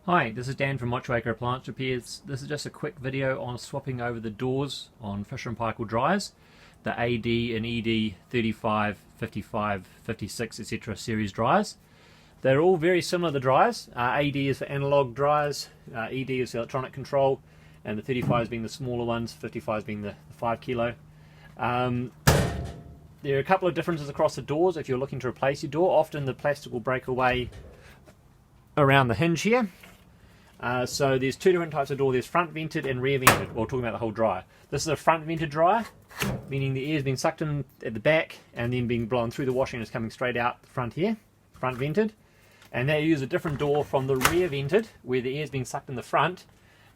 Hi, this is Dan from Watchmaker Appliance Repairs. This is just a quick video on swapping over the doors on Fisher and Paykel dryers, the AD and ED 35, 55, 56, etc. series dryers. They're all very similar, the dryers. AD is for analog dryers, ED is electronic control, and the 35s being the smaller ones, 55s being the 5 kilo. There are a couple of differences across the doors if you're looking to replace your door. Often the plastic will break away around the hinge here. So there's two different types of door. There's front vented and rear vented. Well, we're talking about the whole dryer. This is a front vented dryer, meaning the air's being sucked in at the back and then being blown through the washing and it's coming straight out the front here, front vented. And they use a different door from the rear vented, where the air's being sucked in the front.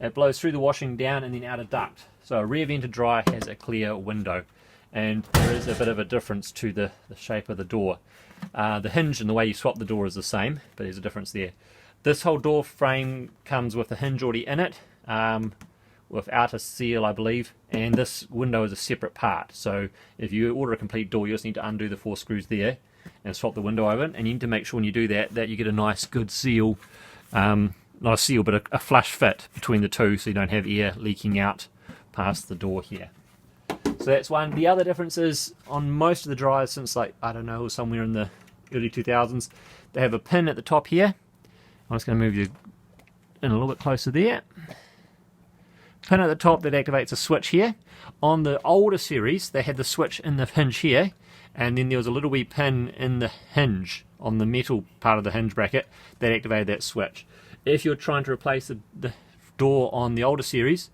It blows through the washing down and then out a duct. So a rear vented dryer has a clear window, and there is a bit of a difference to the shape of the door. The hinge and the way you swap the door is the same, but there's a difference there. This whole door frame comes with a hinge already in it, without a seal, I believe, and this window is a separate part. So if you order a complete door, you just need to undo the 4 screws there and swap the window over, and you need to make sure when you do that you get a nice good seal, not a seal but a flush fit between the two, so you don't have air leaking out past the door here. So that's one. The other difference is on most of the dryers since, like, I don't know, somewhere in the early 2000s, they have a pin at the top here. I'm just going to move you in a little bit closer there. Pin at the top that activates a switch here. On the older series, they had the switch in the hinge here, and then there was a little wee pin in the hinge, on the metal part of the hinge bracket, that activated that switch. If you're trying to replace the door on the older series,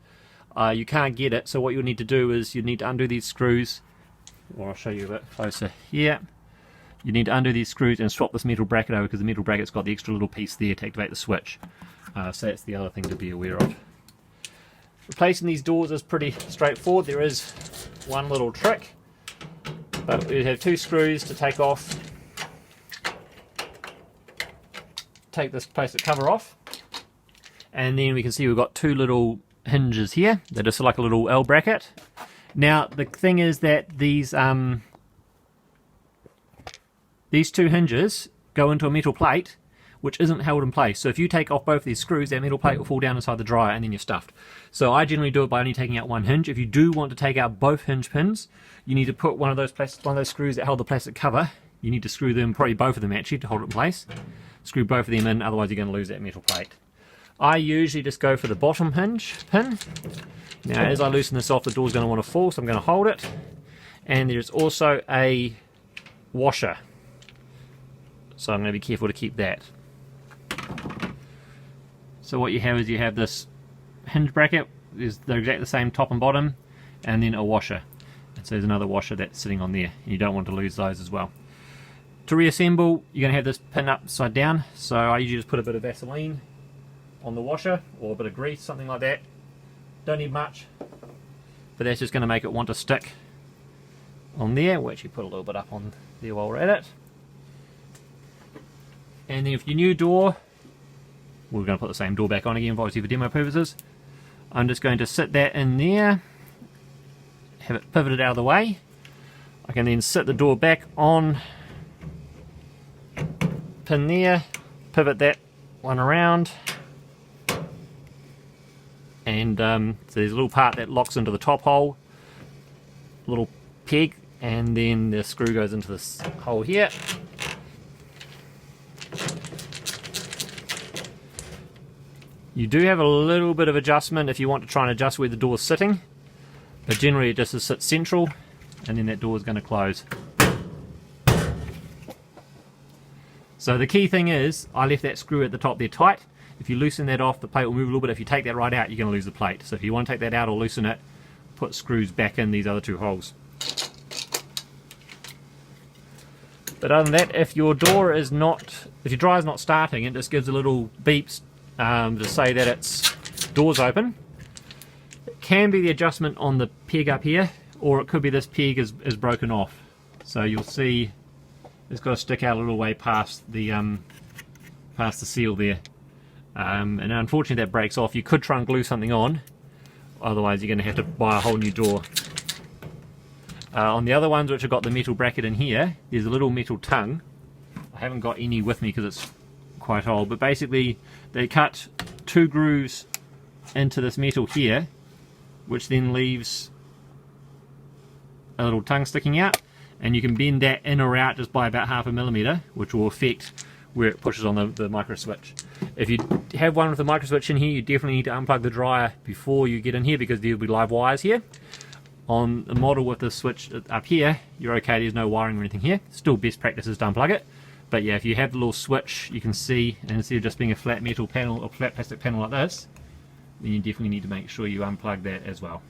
you can't get it, so what you'll need to do is you need to undo these screws. Well, I'll show you a bit closer here. You need to undo these screws and swap this metal bracket over, because the metal bracket's got the extra little piece there to activate the switch. So that's the other thing to be aware of. Replacing these doors is pretty straightforward. There is one little trick, but we have 2 screws to take off. Take this plastic cover off, and then we can see we've got 2 little hinges here that are like a little L bracket. Now the thing is that these 2 hinges go into a metal plate which isn't held in place. So if you take off both these screws, that metal plate will fall down inside the dryer and then you're stuffed. So I generally do it by only taking out one hinge. If you do want to take out both hinge pins, you need to put one of those screws that hold the plastic cover. You need to screw them, probably both of them actually, to hold it in place. Screw both of them in, otherwise you're going to lose that metal plate. I usually just go for the bottom hinge pin. Now as I loosen this off, the door's going to want to fall, so I'm going to hold it. And there's also a washer, so I'm going to be careful to keep that. So what you have is you have this hinge bracket, they're exactly the same top and bottom, and then a washer. And so there's another washer that's sitting on there, and you don't want to lose those as well. To reassemble, you're going to have this pin upside down, so I usually just put a bit of Vaseline on the washer, or a bit of grease, something like that. Don't need much, but that's just going to make it want to stick on there. We'll actually put a little bit up on there while we're at it. And then if your new door, we're going to put the same door back on again, obviously for demo purposes. I'm just going to sit that in there, have it pivoted out of the way. I can then sit the door back on, pin there, pivot that one around, and so there's a little part that locks into the top hole, little peg, and then the screw goes into this hole here. You do have a little bit of adjustment if you want to try and adjust where the door is sitting, but generally it just sits central, and then that door is going to close. So the key thing is, I left that screw at the top there tight. If you loosen that off, the plate will move a little bit. If you take that right out, you're going to lose the plate. So if you want to take that out or loosen it, put screws back in these other 2 holes. But other than that, if your dryer is not starting, it just gives a little beeps to say that its door's open. It can be the adjustment on the peg up here, or it could be this peg is broken off. So you'll see it's got to stick out a little way past the seal there. And unfortunately that breaks off. You could try and glue something on, otherwise you're going to have to buy a whole new door. On the other ones which have got the metal bracket in here, there's a little metal tongue. I haven't got any with me because it's quite old, but basically they cut 2 grooves into this metal here, which then leaves a little tongue sticking out, and you can bend that in or out just by about 0.5 millimeter, which will affect where it pushes on the micro switch. If you have one with a micro switch in here, you definitely need to unplug the dryer before you get in here, because there'll be live wires here. On the model with the switch up here, you're okay, there's no wiring or anything here. Still best practice is to unplug it. But yeah, if you have the little switch, you can see, and instead of just being a flat metal panel or flat plastic panel like this, then you definitely need to make sure you unplug that as well.